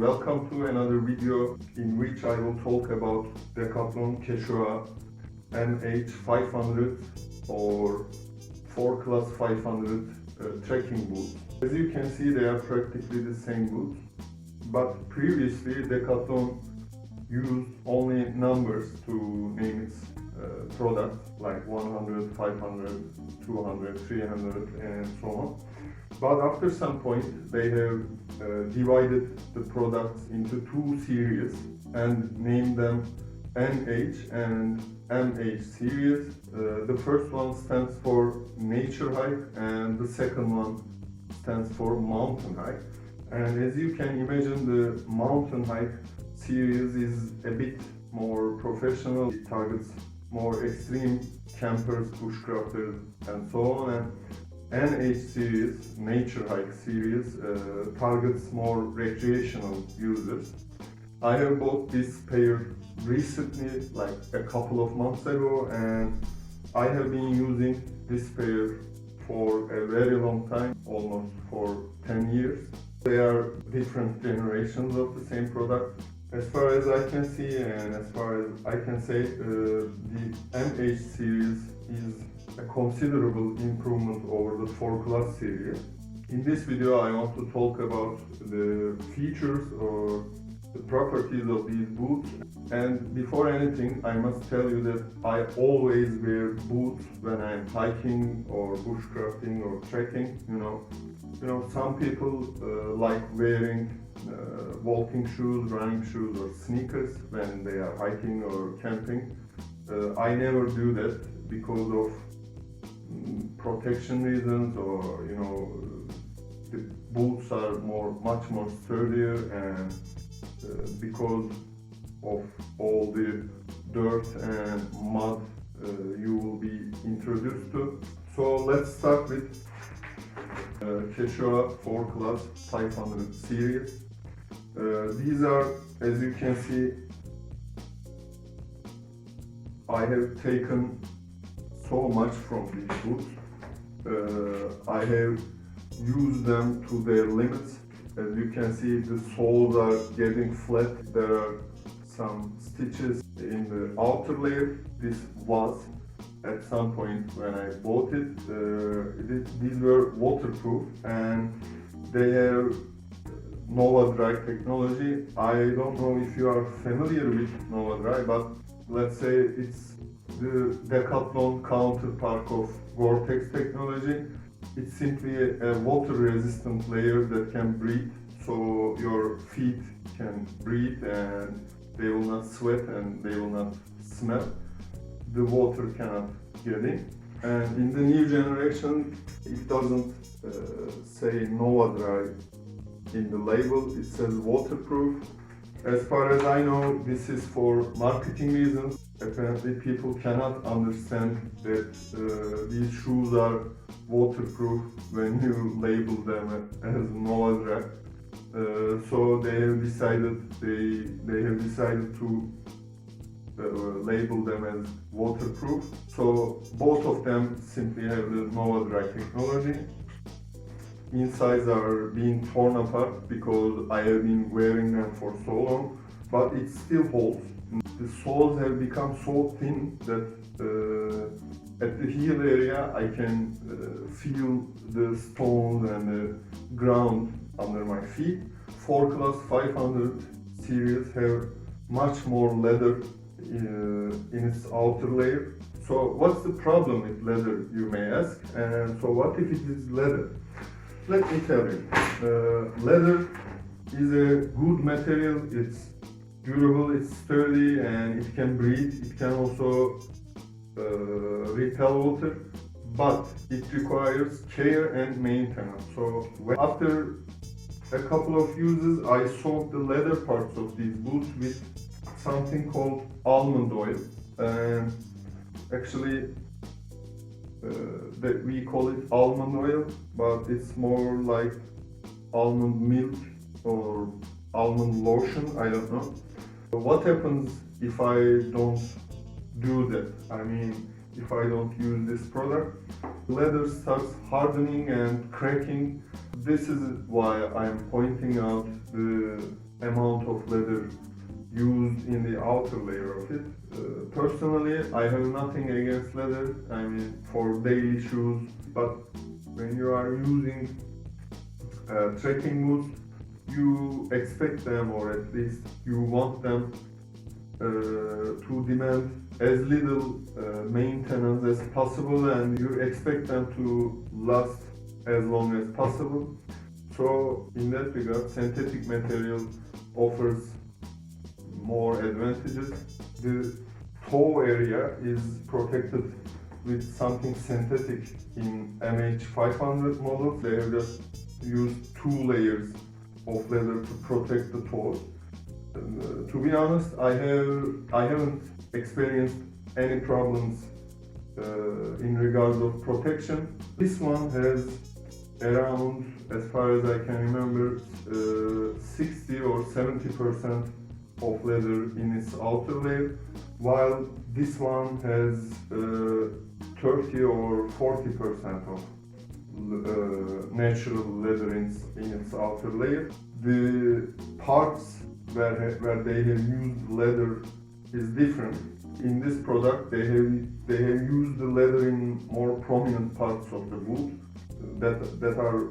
welcome to another video in which I will talk about Decathlon Quechua MH500 or Forclaz 500 trekking boots. As you can see, they are practically the same boots, but previously Decathlon used only numbers to name its products, like 100, 500, 200, 300 and so on. But after some point they have divided the products into two series and named them NH and MH series. The first one stands for nature hike and the second one stands for mountain hike. And as you can imagine, the mountain hike series is a bit more professional. It targets more extreme campers, bushcrafters and so on. And NH series, nature hike series, targets more recreational users. I have bought this pair recently, like a couple of months ago, and I have been using this pair for a very long time, almost for 10 years. They are different generations of the same product. As far as I can see and as far as I can say, the MH series is a considerable improvement over the Forclaz series. In this video I want to talk about the features or the properties of these boots. And before anything, I must tell you that I always wear boots when I'm hiking or bushcrafting or trekking. You know, some people like wearing walking shoes, running shoes or sneakers when they are hiking or camping. I never do that because of protection reasons, or the boots are much more sturdier, and because of all the dirt and mud you will be introduced to. So let's start with Quechua Forclaz 500 series. These are, as you can see, I have taken so much from these boots. I have used them to their limits. As you can see, the soles are getting flat. There are some stitches in the outer layer. This was at some point when I bought it. These were waterproof and they have Nova Dry technology. I don't know if you are familiar with Nova Dry, but let's say it's the Decathlon counterpart of Gore-Tex technology. It's simply a water-resistant layer that can breathe, so your feet can breathe and they will not sweat and they will not smell. The water cannot get in. And in the new generation, it doesn't say Nova Dry in the label, it says waterproof. As far as I know, this is for marketing reasons. Apparently people cannot understand that these shoes are waterproof when you label them as Nova Dry. So they have decided to label them as waterproof. So both of them simply have the Nova Dry technology. Insides are being torn apart because I have been wearing them for so long, but it still holds. The soles have become so thin that at the heel area I can feel the stones and the ground under my feet. Forclaz 500 series have much more leather in its outer layer. So what's the problem with leather, you may ask? And so what if it is leather? Let me tell you, leather is a good material. It's durable, it's sturdy, and it can breathe. It can also repel water, but it requires care and maintenance. So after a couple of uses, I soaked the leather parts of these boots with something called almond oil, and actually that we call it almond oil, but it's more like almond milk or almond lotion, I don't know. What happens if I don't do that? I mean, if I don't use this product, leather starts hardening and cracking. This is why I'm pointing out the amount of leather used in the outer layer of it. Personally, I have nothing against leather, I mean for daily shoes, but when you are using trekking boots, you expect them, or at least you want them to demand as little maintenance as possible, and you expect them to last as long as possible. So in that regard, synthetic material offers more advantages. The toe area is protected with something synthetic in MH500 models. They have just used 2 layers of leather to protect the toes. To be honest, I haven't experienced any problems in regards of protection. This one has around, as far as I can remember, 60 or 70% of leather in its outer layer, while this one has 30 or 40% of natural leather in its outer layer. The parts where they have used leather is different. In this product, they have used the leather in more prominent parts of the boot that are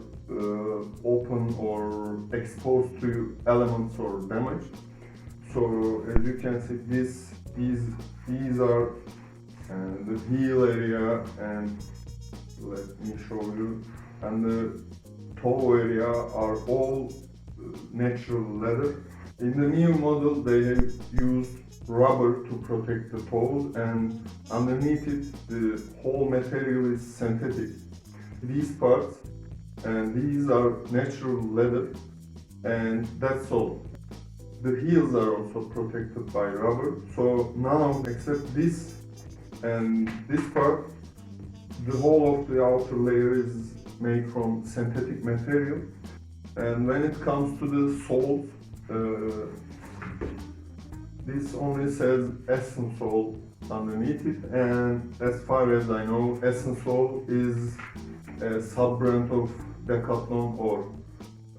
open or exposed to elements or damage. So as you can see, these are the heel area, and let me show you, and the toe area are all natural leather. In the new model, they have used rubber to protect the toes, and underneath it, the whole material is synthetic. These parts and these are natural leather, and that's all. The heels are also protected by rubber, so now except this and this part, the whole of the outer layer is made from synthetic material. And when it comes to the soles, this only says Essen sole underneath it, and as far as I know, Essen sole is a sub-brand of Decathlon or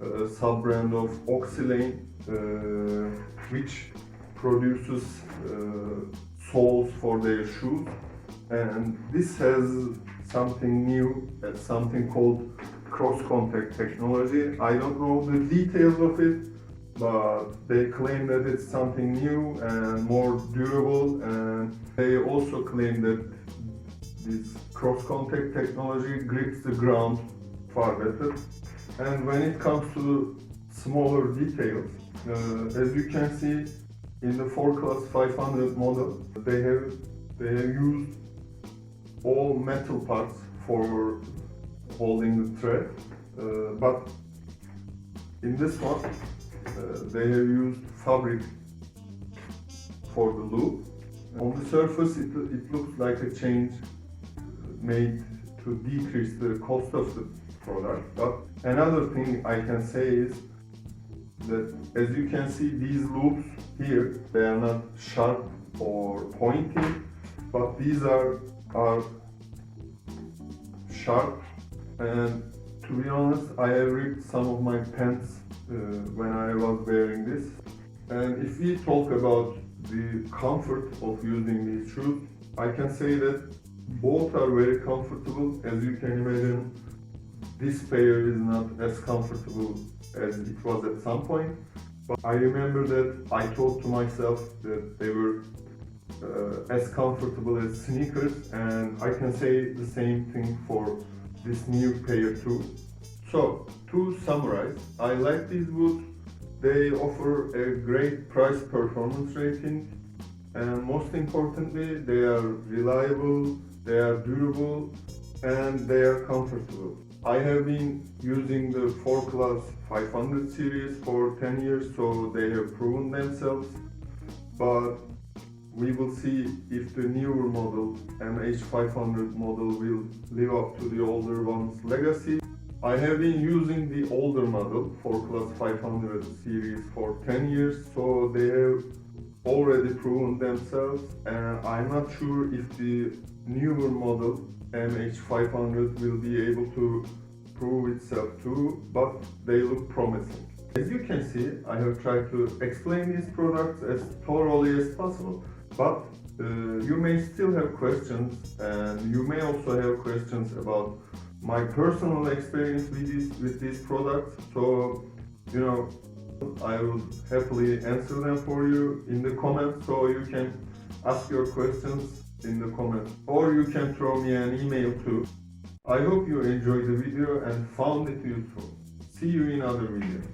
a sub-brand of Oxylane, which produces soles for their shoes. And this has something new, something called cross-contact technology. I don't know the details of it, but they claim that it's something new and more durable, and they also claim that this cross-contact technology grips the ground far better. And when it comes to smaller details, as you can see in the Forclaz 500 model, they have used all metal parts for holding the thread, but in this one they have used fabric for the loop. On the surface it looks like a change made to decrease the cost of the product, but another thing I can say is that as you can see, these loops here, they are not sharp or pointy, but these are sharp. And to be honest, I have ripped some of my pants when I was wearing this. And if we talk about the comfort of using these shoes, I can say that both are very comfortable. As you can imagine, this pair is not as comfortable as it was at some point, but I remember that I thought to myself that they were as comfortable as sneakers, and I can say the same thing for this new pair too. So to summarize, I like these boots. They offer a great price-performance rating, and most importantly, they are reliable, they are durable, and they are comfortable. I have been using the Forclaz 500 series for 10 years, so they have proven themselves, but we will see if the newer model, MH500 model, will live up to the older one's legacy. I have been using the older model, Forclaz 500 series, for 10 years, so they have already proven themselves, and I'm not sure if the newer model, MH500, will be able to prove itself too, but they look promising. As you can see, I have tried to explain these products as thoroughly as possible, but you may still have questions, and you may also have questions about my personal experience with these products. So, I will happily answer them for you in the comments, so you can ask your questions in the comments, or you can throw me an email too. I hope you enjoyed the video and found it useful. See you in other videos.